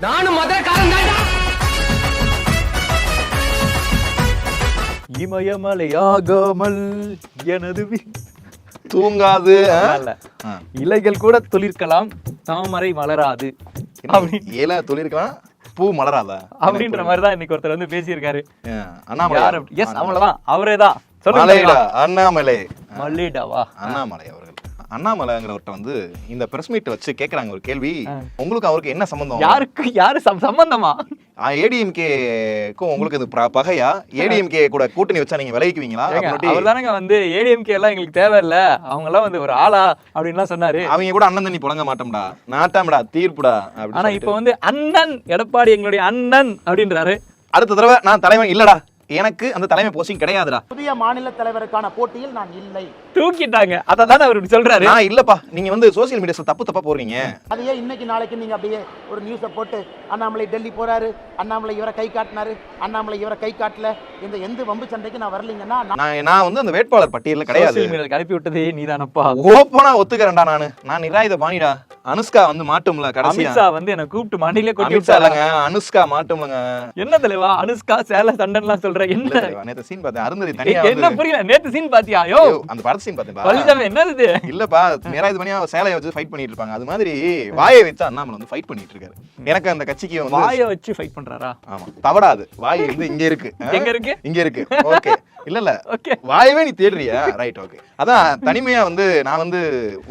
நானும் மதுரக்காரன் தான்டா. இமயமலையாகாமல் எனது தூங்காது. இலைகள் கூட துளிர்க்கலாம், தாமரை மலராது. இலை துளிர்க்கலாம், பூ மலராதா அப்படின்ற மாதிரிதான் இன்னைக்கு ஒருத்தர் வந்து பேசியிருக்காரு. அண்ணாமலை. எஸ், அவங்களதான், அவரே தான். அண்ணாமலை மல்லிடாவா அண்ணாமலை அவர்கள். அண்ணாமலைங்கிறவர்கிட்ட வந்து இந்த பிரஸ் மீட் வச்சு கேக்குறாங்க ஒரு கேள்வி, உங்களுக்கு அவருக்கு என்ன சம்பந்தம்? யாரு சம்பந்தமா? ஏடிஎம்கேக்கும் உங்களுக்கு இது பகையா? ஏடிஎம்கே கூட கூட்டணி வச்சா நீங்க விளைவிக்குவீங்களா? அவர்தானங்க வந்து ஏடிஎம்கே எல்லாம் எங்களுக்கு தேவையில்ல, அவங்க எல்லாம் வந்து ஒரு ஆளா அப்படின்லாம் சொன்னாரு. அவங்க கூட அண்ணன் தண்ணி புழங்க மாட்டோம்டா, நாட்டாம்டா, தீர்ப்புடா. ஆனா இப்ப வந்து அண்ணன் எடப்பாடி எங்களுடைய அண்ணன் அப்படின்றாரு. அடுத்த தடவை நான் தலைவன் இல்லடா, எனக்கு அந்த தலைமை போஸ்டிங் கிடையாதுடா, புதிய மாநில தலைவருக்கான போட்டியில் நான் இல்லை, தூக்கிட்டாங்க. அதான் அவர் சொல்றாரு. நான் இல்லப்பா, நீங்க வந்து சோசியல் மீடியாஸ்ல தப்பா போறீங்க. அதையே இன்னைக்கு நாளைக்கு நீங்க அப்படியே ஒரு நியூஸை போட்டு அண்ணாமலை டெல்லி போறாரு, அண்ணாமலை இவரை கை காட்டினாரு, அண்ணாமலை இவரை கை காட்டல, இந்த எந்த வம்பு சண்டைக்கு நான் வரலீங்கன்னா நான் வந்து அந்த வேட்பாளர் பட்டியல கிடையாது. கிளப்பி விட்டதே நீதானப்பா. ஓப்பனா ஒத்துக்கிறேன்டா, நான் நிராயுத பாணிடா. அனுஷ்கா வந்து மாட்டும்ல, கடைசியா வந்து என்ன கூப்பிட்டு மண்டியிலே கொட்டி விட்டாங்க. அனுஷ்கா மாட்டும்லங்க. என்ன தலைவா அனுஷ்கா சேல சண்டைலாம் சொல்ற? என்ன நேத்து சீன் பார்த்தேன், அருந்ததி தனியா. என்ன புரியல, நேத்து சீன் பாத்தியா? யோ அந்த படத்து சீன் பார்த்தேன். பல்ஜாம என்னது? இல்லப்பா, நிராயுத பாணியா சேலைய வச்சு ஃபைட் பண்ணிட்டு இருப்பாங்க, அது மாதிரி வாயை வச்சு அண்ணாமலை வந்து ஃபைட் பண்ணிட்டு இருக்காரு. எனக்கு அந்த கட்சிக்கு வந்து வாயை வச்சு ஃபைட் பண்றாரா? ஆமா, தவறாது. வாய் வந்து இங்க இருக்கு. எங்க இருக்கு? இங்க இருக்கு. ஓகே, இல்ல ஓகே, வாயவே நீ தேடுறியா? Right, okay. அதான் தனிமையா வந்து நான் வந்து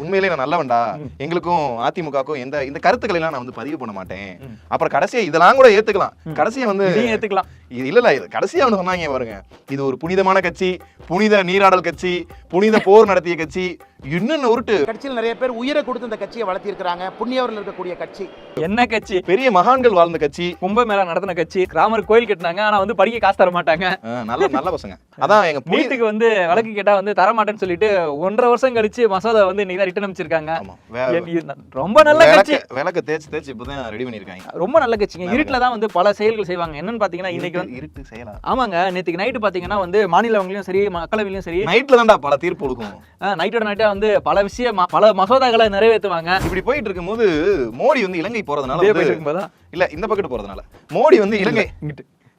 உண்மையிலேயே நான் நல்லவன்டா, எங்களுக்கும் அதிமுகவுக்கும் இந்த கருத்துக்களை எல்லாம் நான் வந்து பதிவு பண்ண மாட்டேன். அப்புறம் கடைசியா இதெல்லாம் கூட ஏத்துக்கலாம், கடைசியா வந்து ஏத்துக்கலாம். இல்ல இது கடைசியா வந்து சொன்னாங்க பாருங்க, இது ஒரு புனிதமான கட்சி, புனித நீராடல் கட்சி, புனித போர் நடத்திய கட்சி, இன்னும் உருட்டு. கட்சியில் நிறைய பேர் உயிரை கொடுத்து இந்த கட்சியை வளர்த்தி இருக்காங்க. புண்ணியவர்கள் இருக்கக்கூடிய கட்சி. என்ன கட்சி? பெரிய மகான்கள் வாழ்ந்த கட்சி, கும்பமேளா நடத்தின கட்சி, ராமர் கோயில் கட்டினாங்க, ஆனா வந்து படிக்க காசு தர மாட்டாங்க. நல்ல பசங்க. அதான் எங்க வீட்டுக்கு வந்து வழக்கு கேட்டா வந்து தர மாட்டேன்னு சொல்லிட்டு 1.5 வருஷம் கழிச்சு மசோதா வந்து இன்னைக்கு ரிட்டர்ன் அமைச்சிருக்காங்க. ரொம்ப நல்ல கட்சி. விளக்க தேய்ச்சி இப்பதான் ரெடி பண்ணிருக்காங்க. ரொம்ப நல்ல கட்சிங்க. இருட்டுல தான் வந்து பல செயல்கள் செய்வாங்க. என்னன்னு பாத்தீங்கன்னா இன்னைக்கு வந்து இருட்டு செய்யலாம். ஆமாங்க, நேத்துக்கு நைட்டு பாத்தீங்கன்னா வந்து மாநிலங்களிலும் சரி மக்களவையிலும் சரி நைட்ல தான்டா பல தீர்ப்பு கொடுக்கும். நைட்டோட நைட்டா வந்து பல விஷயம் பல மசோதாக்களை நிறைவேற்றுவாங்க. இப்படி போயிட்டு இருக்கும் போது மோடி வந்து இலங்கை போறதுனால இல்ல இந்த பக்கத்து போறதுனால மோடி வந்து இலங்கை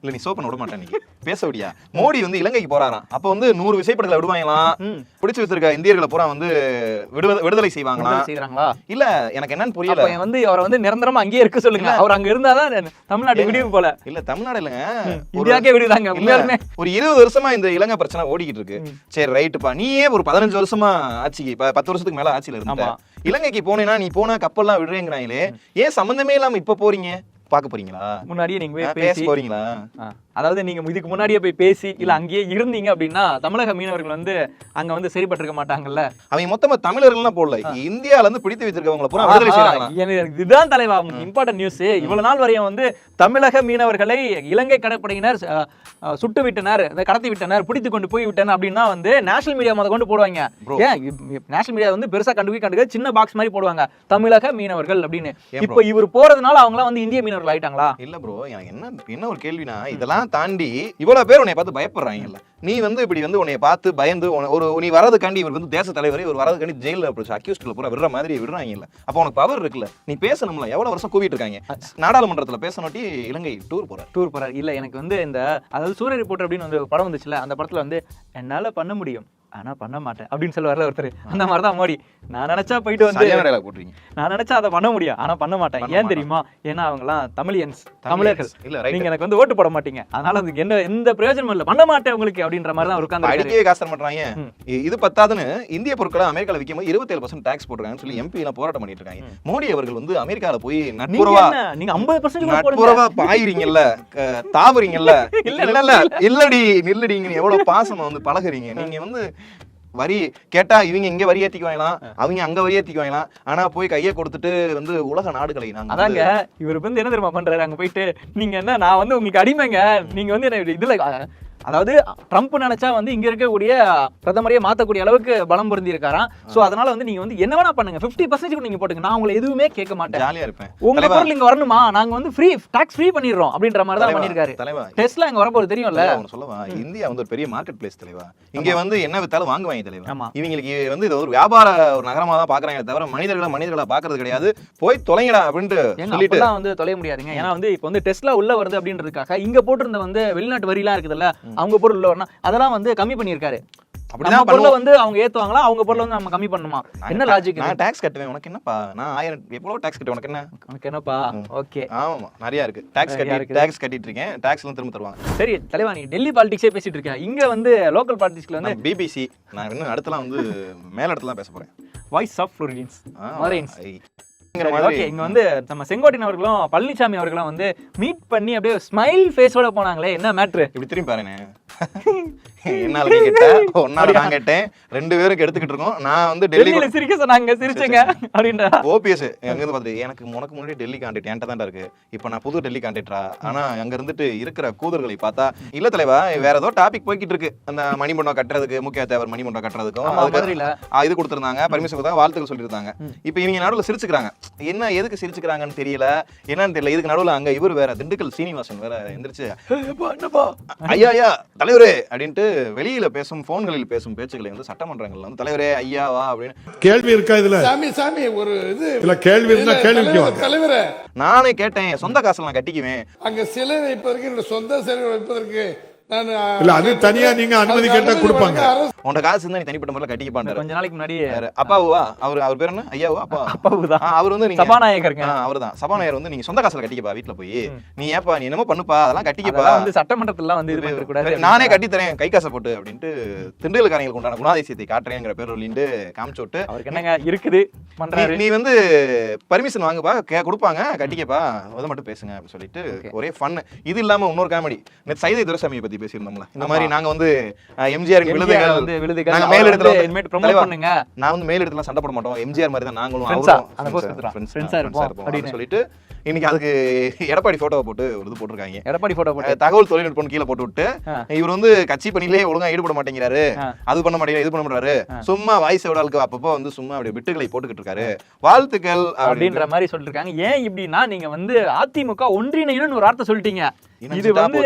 இல்ல, நீ சோப்பன் விட மாட்டேன், நீங்க பேச விடியா? மோடி வந்து இலங்கைக்கு போறாராம். அப்ப வந்து 100 விசைப்படங்களை விடுவாங்களாம், பிடிச்சு வச்சிருக்க இந்தியர்களை பூரா வந்து விடுதலை செய்வாங்களா? இல்ல எனக்கு என்னன்னு புரியல. வந்து அவரை வந்து நிரந்தரமா அங்கேயே இருக்க சொல்லுங்க. அவர் அங்க இருந்தாதான் தமிழ்நாடு விடிவு போல. இல்ல தமிழ்நாடு இல்லங்க, இந்தியாக்கே விடுதாங்க. ஒரு 20 வருஷமா இந்த இலங்கை பிரச்சனை ஓடிக்கிட்டு இருக்கு. சரி ரைட்டுப்பா, நீயே ஒரு 15 வருஷமா ஆட்சிக்கு 10 வருஷத்துக்கு மேல ஆட்சியில இருந்தா, இலங்கைக்கு போனேன்னா நீ போனா கப்பல்லாம் விடுறேங்கிறாங்களே, ஏன் சம்பந்தமே இல்லாம இப்ப போறீங்க? பாக்க போறீங்களா? முன்னாடியே நீங்க பேச போறீங்களா? அதாவது நீங்க இதுக்கு முன்னாடியே போய் பேசி இல்ல அங்கேயே இருந்தீங்க அப்படின்னா தமிழக மீனவர்கள் வந்து அங்க வந்து சரிபட்டிருக்க மாட்டாங்கல்ல. அவங்க மொத்தமா தமிழர்கள்லாம் போடல, இந்தியால இருந்து பிடித்து வச்சிருக்கவங்கள பூரா விடுதலை செய்றாங்க. இதுதான் தலைவா இம்பார்ட்டன்ட் நியூஸ். இவ்வளவு நாள் வரையும் வந்து தமிழக மீனவர்களை இலங்கை கடற்படையினர் சுட்டு விட்டனர், கடத்தி விட்டனர், பிடித்து கொண்டு போய் விட்டனர் அப்படின்னா வந்து நேஷனல் மீடியா முத கொண்டு போடுவாங்க. ஏன் நேஷனல் மீடியா வந்து பெருசா கண்டுக்க சின்ன பாக்ஸ் மாதிரி போடுவாங்க, தமிழக மீனவர்கள் அப்படின்னு. இப்போ இவர் போறதுனால அவங்களாம் வந்து இந்திய மீனவர்கள் ஆயிட்டாங்களா? இல்ல ப்ரோ, எனக்கு என்ன ஒரு கேள்வினா, இதெல்லாம் தாண்டி இவ்வளவு பேர் உன்னை பார்த்து பயப்படுறாங்கல்ல, நீ வந்து இப்படி வந்து உன்னை பார்த்து பயந்து ஒரு நீ வரதுக்காண்டி இவர் வந்து தேச தலைவர், இவர் வரதுக்காண்டி ஜெயில அக்யூஸ்ட்ல பூரா விடுற மாதிரி விடுறாங்கல்ல, அப்ப உனக்கு பவர் இருக்குல்ல, நீ பேசணும்ல. எவ்வளவு வருஷம் கூவிட்டு இருக்காங்க, நாடாளுமன்றத்துல பேசணுட்டி இலங்கை டூர் போறார். இல்ல எனக்கு வந்து இந்த அதாவது சூரிய ரிப்போர்ட் அப்படின்னு வந்து படம் வந்துச்சுல, அந்த படத்துல வந்து என்னால பண்ண முடியும் ஆனா பண்ண மாட்டேன் அப்படின்னு சொல்லுவார்ல ஒருத்தர், அந்த மாதிரிதான் மோடி. நான் நினைச்சா போயிட்டு வந்து நான் நினைச்சா அதை பண்ண முடியும் ஆனா பண்ண மாட்டேன். ஏன் தெரியுமா? ஏன்னா அவங்க எல்லாம் தமிழர்கள். நீங்க எனக்கு வந்து ஓட்டு போட மாட்டீங்க, அதனால அதுக்கு எந்த பிரயோஜனமும் இல்ல, பண்ண மாட்டேன் உங்களுக்கு அப்படின்ற மாதிரி தான் உட்கார்ந்து அடிக்கவே காசு பண்றாங்க. இது பத்தாதுன்னு இந்திய பொருட்களை அமெரிக்கால விற்கும் 27% டாக்ஸ் போடுறாங்கன்னு சொல்லி எம்பி எல்லாம் போராட்டம் பண்ணிட்டு இருக்காங்க. மோடி அவர்கள் வந்து அமெரிக்கால போய் நட்புறவா நீங்க 50% நட்புறவா பாயிரீங்கல்ல, தாவுறீங்கல்ல, இல்லடி நில்லடிங்க, எவ்வளவு பாசமா வந்து பழகுறீங்க. நீங்க வந்து வரி கேட்டா இவங்க இங்க வரி ஏத்திக்குவாங்களாம், அவங்க அங்க வரி ஏத்திக்குவாங்களாம், ஆனா போய் கையை கொடுத்துட்டு வந்து உலக நாடுகளை நாங்க அதாங்க இவர் வந்து என்ன தெரியுமா பண்றாரு, அங்க போயிட்டு நீங்க என்ன நான் வந்து உங்களுக்கு அடிமைங்க, நீங்க வந்து இதுல அதாவது ட்ரம்ப் நினைச்சா வந்து இங்க இருக்கக்கூடிய பிரதமரையே மாத்தக்கூடிய அளவுக்கு பலம் பொருந்தி இருக்காராம். சோ அதனால வந்து நீங்க வந்து என்ன வேணா பண்ணுங்க, 50% கூட நீங்க போட்டுங்க, நான் உங்களை எதுவுமே கேட்க மாட்டேன், ஜாலியா இருப்பேன், உங்க பொருள் இங்க வரணுமா நாங்க வந்து ஃப்ரீ டாக்ஸ் ஃப்ரீ பண்ணிடுறோம் அப்படின்ற மாதிரி தான் பண்ணிருக்காரு. டெஸ்லா இங்க வரப்போது தெரியும்ல. சொல்லவா, இந்தியா வந்து ஒரு பெரிய மார்க்கெட் பிளேஸ் தலைவா. இங்க வந்து என்ன வித்தாலும் வாங்குவாங்க தலைவா. இவங்களுக்கு வந்து இது ஒரு வியாபார ஒரு நகரமா தான் பாக்குறாங்க தவிர மனிதர்களா பாக்குறது கிடையாது. போய் தொலைங்கடா அப்படின்ட்டு சொல்லிட்டு வந்து தொலைய முடியாதுங்க. ஏன்னா வந்து இப்போ வந்து டெஸ்லா உள்ள வருது அப்படின்றதுக்காக இங்க போட்டிருந்த வந்து வெளிநாட்டு வரிலாம் இருக்குதுல்ல, அவங்க பொருள் உள்ள வரணும், அதெல்லாம் வந்து கம்மி பண்ணியிருக்காரு. அப்படிதான் பொருளை வந்து அவங்க ஏத்துவாங்களா, அவங்க பொருளை வந்து நம்ம கம்மி பண்ணுமா? என்ன லாஜிக்? நான் டாக்ஸ் கட்டுவேன், உனக்கு என்னப்பா? நான் 1000 எவ்வளவு டாக்ஸ் கட்டுவேன், உனக்கு என்ன? உனக்கு என்னப்பா? ஓகே, ஆமா நிறைய இருக்கு, டாக்ஸ் கட்டிட்டு இருக்கேன், டாக்ஸ் எல்லாம் திரும்ப தருவாங்க. சரி தலைவா, நீ டெல்லி பாலிடிக்ஸே பேசிட்டு இருக்க, இங்க வந்து லோக்கல் பாலிடிக்ஸ்ல வந்து பிபிசி, நான் இன்னும் அடுத்தலாம் வந்து மேல இடத்துல பேச போறேன். வாய்ஸ் ஆஃப் ஃப்ளோரின்ஸ் மதுரைன்ஸ். ஓகே, இங்க வந்து நம்ம செங்கோட்டையன் அவர்களும் பழனிசாமி அவர்களும் வந்து மீட் பண்ணி அப்படியே ஸ்மைல் ஃபேஸோட போனாங்களே, என்ன மேட்ரு? இப்படி திரும்பி பாருங்க. என்னால நீ கேட்ட, ஒன்னால நான் கேட்டேன், ரெண்டு பேரும் எடுத்துக்கிட்டு இருக்கோம். நான் வந்து டெல்லியில சிரிக்க சொன்னாங்க, சிரிச்சங்க அப்படின்றா. ஓபிஎஸ் எங்க இருந்து பார்த்து, எனக்கு உனக்கு முன்னாடி டெல்லி கான்டாக்ட் என்கிட்ட தான்டா இருக்கு, இப்போ நான் புது டெல்லி கான்டாக்டரா, ஆனா அங்க இருந்துட்டு இருக்கிற கூதர்களை பார்த்தா இல்ல தலைவா, வேற ஏதோ டாபிக் போய்கிட்டு இருக்கு, அந்த மணிமண்டபம் கட்டுறதுக்கு, முக்கிய தேவர் மணிமண்டபம் கட்டுறதுக்கும் இது கொடுத்துருந்தாங்க, பர்மிஷன் கொடுத்தாங்க, வாழ்த்துக்கள் சொல்லியிருந்தாங்க. இப்போ இவங்க நடுவில் சிரிச்சுக்கிறாங்க, என்ன எதுக்கு சிரிச்சுக்கிறாங்கன்னு தெரியல, என்னன்னு தெரியல. இதுக்கு நடுவில் அங்க இவர் வேற திண்டுக்கல் சீனிவாசன் வேற எந்திரிச்சு, ஐயா தலைவரே அப்படின்ட்டு வெளியில பேசும் போன்களில் பேசும் பேச்சுக்களை வந்து சட்டமன்றங்கள்ல வந்து தலைவரே ஐயாவா அப்படின்னு கேள்வி இருக்கா இதுல? சாமி ஒரு இது இல்ல, கேள்வி இருந்தா கேள்வி. தலைவரே நானே கேட்டேன், சொந்த காசுல நான் கட்டிக்குவேன், அங்க சிலை வைப்பதற்கு என்னோட சொந்த சிலை வைப்பதற்கு இல்ல, அது தனியா நீங்க அனுமதி கேட்டா கொடுப்பாங்க. உன்னோட காசு இருந்தா நீ தனிப்பட்ட முறையில் கட்டிக்கப்பாரு. கொஞ்ச நாளைக்கு முன்னாடி அப்பாவுவா அவர் பேர் என்ன? ஐயாவா? அப்பாவுதான். அவர் வந்து சபாநாயகருங்க. அவர்தான் சபாநாயகர். வந்து நீங்க சொந்த காசுல கட்டிக்கப்பா, வீட்டுல போய் நீ ஏப்பா நீ என்னமோ பண்ணுப்பா, அதெல்லாம் கட்டிக்கப்பா, வந்து சட்டமன்றத்துல வந்து இது பண்ண கூடாது, நானே கட்டி தரேன் கை காசை போட்டு அப்படின்ட்டு திண்டுக்கல்காரங்களுக்கு உண்டான குணாதிசயத்தை காட்டுறேங்கிற பேர் சொல்லிட்டு காமிச்சு விட்டு, அவருக்கு என்னங்க இருக்குது பண்றாரு, நீ வந்து பர்மிஷன் வாங்குப்பா, கொடுப்பாங்க, கட்டிக்கப்பா, அதை மட்டும் பேசுங்க அப்படின்னு சொல்லிட்டு ஒரே ஃபன். இது இல்லாம இன்னொரு காமெடி, சைதை துரைசாமியை பத்தி பேசியிருந்தோம்ல, இந்த மாதிரி நாங்க வந்து எம்ஜிஆர் விழுதுகள் நாங்க மேல் இடத்துல ப்ரோமோட் பண்ணுங்க, நான் வந்து மேல் இடத்துல சண்டை போட மாட்டோம், எம்ஜிஆர் மாதிரி தான் நாங்களும் ஃப்ரெண்ட்ஸா இருப்போம் அப்படின்னு சொல்லிட்டு இன்னைக்கு அதுக்கு எடப்பாடி போட்டோவை போட்டு ஒரு இது போட்டிருக்காங்க. எடப்பாடி போட்டோ போட்டு தகவல் தொழில்நுட்பம் கீழே போட்டு விட்டு, இவர் வந்து கட்சி பணியிலே ஒழுங்கா ஈடுபட மாட்டேங்கிறாரு, அது பண்ண மாட்டேங்கிறாரு, இது பண்ண மாட்டாரு, சும்மா வாய்ஸ் விடாளுக்கு அப்பப்போ வந்து சும்மா அப்படி விட்டுகளை போட்டுக்கிட்டு இருக்காரு, வாழ்த்துக்கள் அப்படின்ற மாதிரி சொல்லிருக்காங்க. ஏன் இப்படின்னா, நீங்க வந்து அதிமுக ஒன்றிணைன்னு ஒரு வார்த்தை சொல்லிட்டீங்க, இது வந்து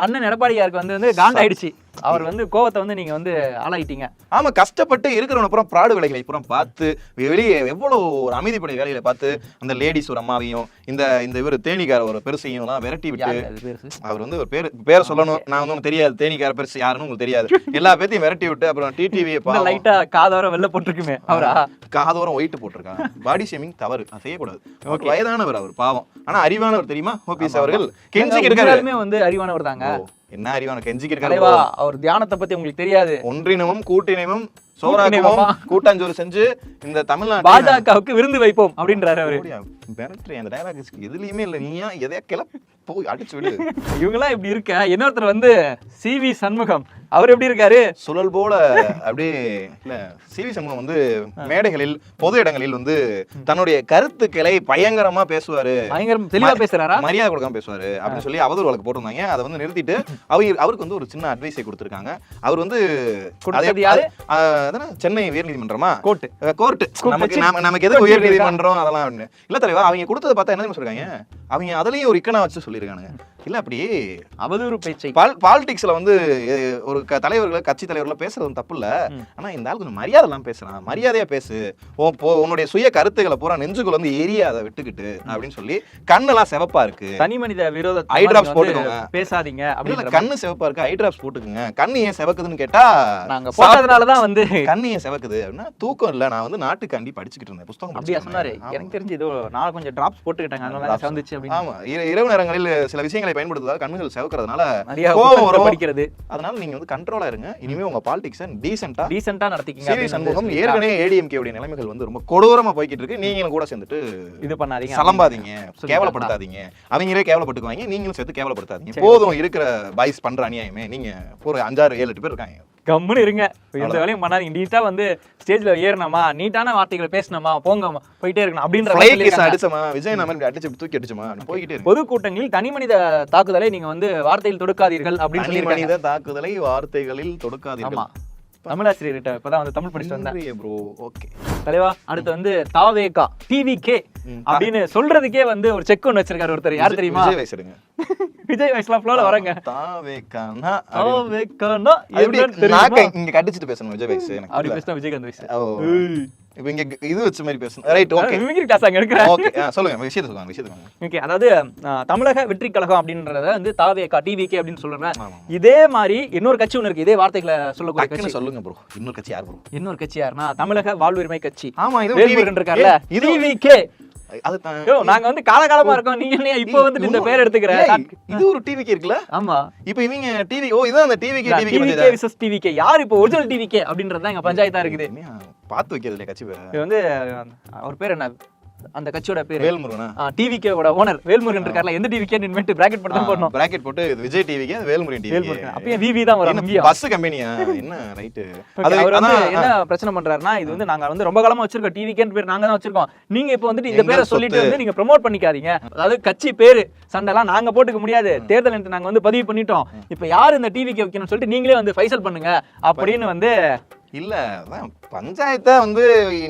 அண்ணன் எடப்பாடியாருக்கு வந்து காண்டாயிடுச்சு, அவர் வந்து கோவத்தை வந்து நீங்க வந்து ஆளாயிட்டீங்க. ஆமா, கஷ்டப்பட்டு இருக்கிறவன புறம் பிராடு வேலைகளை புறம் பார்த்து வெளியே எவ்வளவு ஒரு அமைதிப்படை வேலைகளை பார்த்து அந்த லேடிஸ் ஒரு அம்மாவையும் இந்த இவர் தேனிக்கார ஒரு பெருசையும் எல்லாம் விரட்டி விட்டு, அவர் வந்து ஒரு பேரை சொல்லணும், நான் வந்து தெரியாது தேனிக்கார பெருசு யாருன்னு உங்களுக்கு தெரியாது, எல்லா பேத்தையும் விரட்டி விட்டு அப்புறம் டிடிவி லைட்டா காதோரம் வெள்ள போட்டிருக்குமே, அவரா காதோரம் ஒயிட் போட்டிருக்காங்க. பாடி ஷேமிங் தவறு, அது செய்யக்கூடாது. வயதானவர் அவர் பாவம், ஆனா அறிவானவர் தெரியுமா ஓபிஎஸ் அவர்கள்? கெஞ்சிக்கு இருக்காருமே வந்து அறிவானவர் தாங்க. என்ன அறிவான கெஞ்சிக்கு இருக்காரு, அவர் தியானத்தை பத்தி உங்களுக்கு தெரியாது. ஒன்றினமும் கூட்டினமும் கூட்டாஞ்சோறு செஞ்சு இந்த தமிழ்நாடு பாஜகவுக்கு விருந்து வைப்போம் அப்படின்றாரு அவரு. அந்த டயலாக் எதுலயுமே இல்ல, நீயா எதையா கிளப்ப போய் அடிச்சு விடு. இவங்கெல்லாம் இப்படி இருக்க, இன்னொருத்தர் வந்து சிவி சண்முகம், அவர் எப்படி இருக்காரு? சுழல் போல அப்படியே. இல்ல, சிவி சண்முகம் வந்து மேடைகளில் பொது இடங்களில் வந்து தன்னுடைய கருத்துக்களை பயங்கரமா பேசுவாரு, பயங்கரம் தெளிவா பேசுறாரா, மரியாதை கொடுக்காம பேசுவாரு அப்படின்னு சொல்லி அவதூறு வழக்கு போட்டிருந்தாங்க. அதை வந்து நிறுத்திட்டு அவருக்கு வந்து ஒரு சின்ன அட்வைஸை கொடுத்திருக்காங்க. அவர் வந்து சென்னை உயர்நீதிமன்றமா கோர்ட் நமக்கு எது உயர்நீதிமன்றம் அதெல்லாம் இல்ல தலைவா, அவங்க கொடுத்ததை பார்த்தா என்ன சொல்றாங்க, அவங்க அதுலயும் ஒரு இக்கனா வச்சு சொல்லிருக்கானுங்க. இல்ல அப்படி அவதூறு பேச்சை பாலிடிக்ஸ்ல வந்து ஒரு தலைவர்களை கட்சி தலைவர்களை பேசுறது தப்பு இல்ல, ஆனா இந்த ஆள் கொஞ்சம் மரியாதை எல்லாம் பேசுறான், மரியாதையா பேசு, உன்னுடைய சுய கருத்துக்களை பூரா நெஞ்சுக்குள்ள வந்து எரியாத விட்டுக்கிட்டு அப்படின்னு சொல்லி கண்ணெல்லாம் சிவப்பா இருக்கு, தனி மனித விரோத ஐ டிராப்ஸ் போட்டுக்கோங்க, பேசாதீங்க அப்படின்னு, கண்ணு சிவப்பா இருக்கு ஐ டிராப்ஸ் போட்டுக்குங்க. கண்ணு ஏன் சிவக்குதுன்னு கேட்டா, நாங்க போட்டதுனாலதான் வந்து கண்ணு ஏன் சிவக்குது அப்படின்னா தூக்கம் இல்ல, நான் வந்து நாட்டுக்காண்டி படிச்சுக்கிட்டு இருந்தேன், புத்தகம் அப்படியா சொன்னாரு. எனக்கு தெரிஞ்சு ஏதோ நான் கொஞ்சம் டிராப்ஸ் போட்டுக்கிட்டாங்க, அதனால வந்துச்சு அப்படின்னு. ஆமா, இரவு நேரங்களில் சில விஷயங்களை பயன்படுத்துவதால் கண்ணுகள் சிவக்கிறதுனால படிக்கிறது, அதனால நீங்க வந்து கண்ட்ரோலா இருங்க. இனிமே உங்க பாலிடிக்ஸ் டீசென்ட்டா நடத்திக்கங்க. சிவி சண்முகம் ஏற்கனவே ஏடிஎம்கே உடைய நிலைமைகள் வந்து ரொம்ப கொடூரமா போய்கிட்டு இருக்கு, நீங்களும் கூட சேர்ந்துட்டு இது பண்ணாதீங்க, சலம்பாதீங்க, கேவலப்படுத்தாதீங்க, அவங்களே கேவலப்பட்டுக்குவாங்க, நீங்களும் சேர்த்து கேவலப்படுத்தாதீங்க. போதும் இருக்கிற பாய்ஸ் பண்ற அநியாயமே. நீங்க ஒரு 5, 6, 7, 8 பேர் இருக்காங்க. கம்முன்னு இருங்க, எந்த வேலையும் பண்ணாதீங்க. நீட்டா வந்து ஸ்டேஜ்ல ஏறணுமா, நீட்டான வார்த்தைகளை பேசணுமா, போங்க போயிட்டே இருக்கணும் அப்படின்ற Fly மாதிரி kiss இருக்காங்க. அடிச்சமா விஜய் நம்ம அடிச்சு தூக்கி அடிச்சமா போய்கிட்டே இருக்கு. பொதுக்கூட்டங்களில் தனிமனித தாக்குதலை நீங்க வந்து வார்த்தையில் தொடுக்காதீர்கள் அப்படின்னு தனி சொல்லியிருக்காங்க. மனித தாக்குதலை வார்த்தைகளில் தொடுக்காதீர்கள். ஆமா, தமிழாசிரியர்கிட்ட இப்பதான் வந்து தமிழ் படிச்சுட்டு வந்தேன். ப்ரோ ஓகே தலைவா, அடுத்து வந்து தாவேகா டிவிகே அப்படின்னு சொல்றதுக்கே வந்து ஒரு செக் ஒன்று வச்சிருக்காரு ஒருத்தர். யார் தெரியுமா? விஜய் வயசுடுங்க. விஜய் வயசுலாம் ஃப்ளோல வரங்க. தாவேகானா தாவேகானா எப்படி என்னன்னு தெரியுமா? நாக்க இங்க கடிச்சிட்டு பேசணும் விஜய் வயசு எனக்கு அப்படி புரியல. பேசினா விஜயகாந்த் வயசு. ஓ இப்போ இங்க இது வச்ச மாதிரி பேசணும். ரைட் ஓகே மிமிக்ரி கிளாஸ் அங்க எடுக்கிறேன். ஓகே சொல்லுங்க விஷயத்தை சொல்லுங்க. ஓகே, அதாவது தமிழக வெற்றி கழகம் அப்படின்றத வந்து தாவேகா டிவிகே அப்படின்னு சொல்றேன். ஆமா. இதே மாதிரி இன்னொரு கட்சி ஒன்று இருக்கு, இதே வார்த்தைகளை சொல்லக்கூடிய டக்குன்னு கட்சி. சொல்லுங்க ப்ரோ. இன்னொரு கட்சி யார் ப்ரோ? இன்னொரு கட்சி யாருன்னா தமிழக வாழ்வுரிமை கட்சி. ஆமா இது வேல்முருகன் இருக்கார்ல, இது டிவிகே. அது யோ, நாங்க வந்து காலகாலமா இருக்கோம், நீங்க என்ன இப்போ வந்து இந்த பேர் எடுத்துக்கிற? இது ஒரு டிவிக்கு இருக்குல்ல? ஆமா, இப்போ இவங்க டிவி இதான் அந்த டிவிக்கு டிவிகே விசஸ் டிவிகே. யார் இப்போ ஒரிஜினல் டிவிகே அப்படின்றது தான் எங்க பஞ்சாயத்தா இருக்குது. பாத்து வைக்கிறது கட்சி பேர். இது வந்து அவர் பேர் என்ன, அந்த கட்சியோட பேர் வேல்முருகனா? டிவிகே ஓட ஓனர் வேல்முருகன் இருக்கார்ல, எந்த டிவிகே இன்வென்ட் பிராக்கெட் போட்டு தான் போடணும். பிராக்கெட் போட்டு இது விஜய் டிவிக்கு அது வேல்முருகன் டிவி. வேல்முருகன் அப்பயே விவி தான் வரும். இங்கேயும் பஸ் கம்பெனியா என்ன ரைட்? அது அவர் வந்து என்ன பிரச்சனை பண்றாருன்னா, இது வந்து நாங்க வந்து ரொம்ப காலமா வச்சிருக்கோம், டிவிகேன்னு பேர் நாங்க தான் வச்சிருக்கோம், நீங்க இப்போ வந்துட்டு இந்த பேரை சொல்லிட்டு வந்து நீங்க ப்ரோமோட் பண்ணிக்காதீங்க. அதாவது கட்சி பேரு சண்டைலாம் நாங்க போட்டுக்க முடியாது, தேர்தல் என்று நாங்க வந்து பதிவு பண்ணிட்டோம், இப்போ யார் இந்த டிவிகே வைக்கணும்னு சொல்லிட்டு நீங்களே வந்து ஃபைசல் பண்ணுங்க அப்படின்னு வந்து. இல்ல அதான் பஞ்சாயத்தை வந்து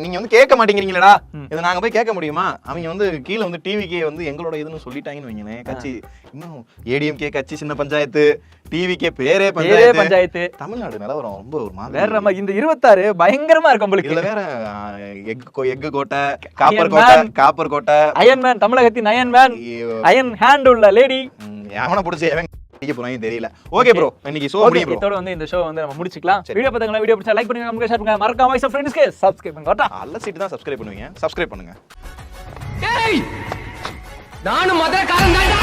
நீங்க வந்து கேட்க மாட்டேங்கிறீங்களா? இதை நாங்க போய் கேட்க முடியுமா? அவங்க வந்து கீழே வந்து டிவிகே வந்து எங்களோட இதுன்னு சொல்லிட்டாங்கன்னு வைங்களேன். கட்சி இன்னும் ஏடிஎம்கே கட்சி சின்ன பஞ்சாயத்து, டிவிகே பேரே பஞ்சாயத்து. தமிழ்நாடு நிலவரம் ரொம்ப ஒரு மாதிரி வேற நம்ம இந்த 26 பயங்கரமா இருக்கும் உங்களுக்கு. இதுல வேற எக்கு கோட்டை, காப்பர் கோட்டை, அயன்மேன், தமிழகத்தின் அயன்மேன், அயன் ஹேண்ட் உள்ள லேடி. எவனை பிடிச்சி போறாங்க தெரியல. ஓகே ப்ரோ, இன்னைக்கு ஷோ முடியும் ப்ரோ. இதோட வந்து இந்த ஷோ வந்து நம்ம முடிச்சுக்கலாம். வீடியோ பார்த்தாங்களா? வீடியோ பிடிச்சா லைக் பண்ணுங்க, நமக்கு ஷேர் பண்ணுங்க, மறக்காம வாய்ஸ் ஆஃப் ஃப்ரெண்ட்ஸ்க்கு சப்ஸ்கிரைப் பண்ணுங்க. அல்ல சீட்டு தான் சப்ஸ்கிரைப் பண்ணுவீங்க, சப்ஸ்கிரைப் பண்ணுங்க. நானும் மதுரக்காரன் தான்டா.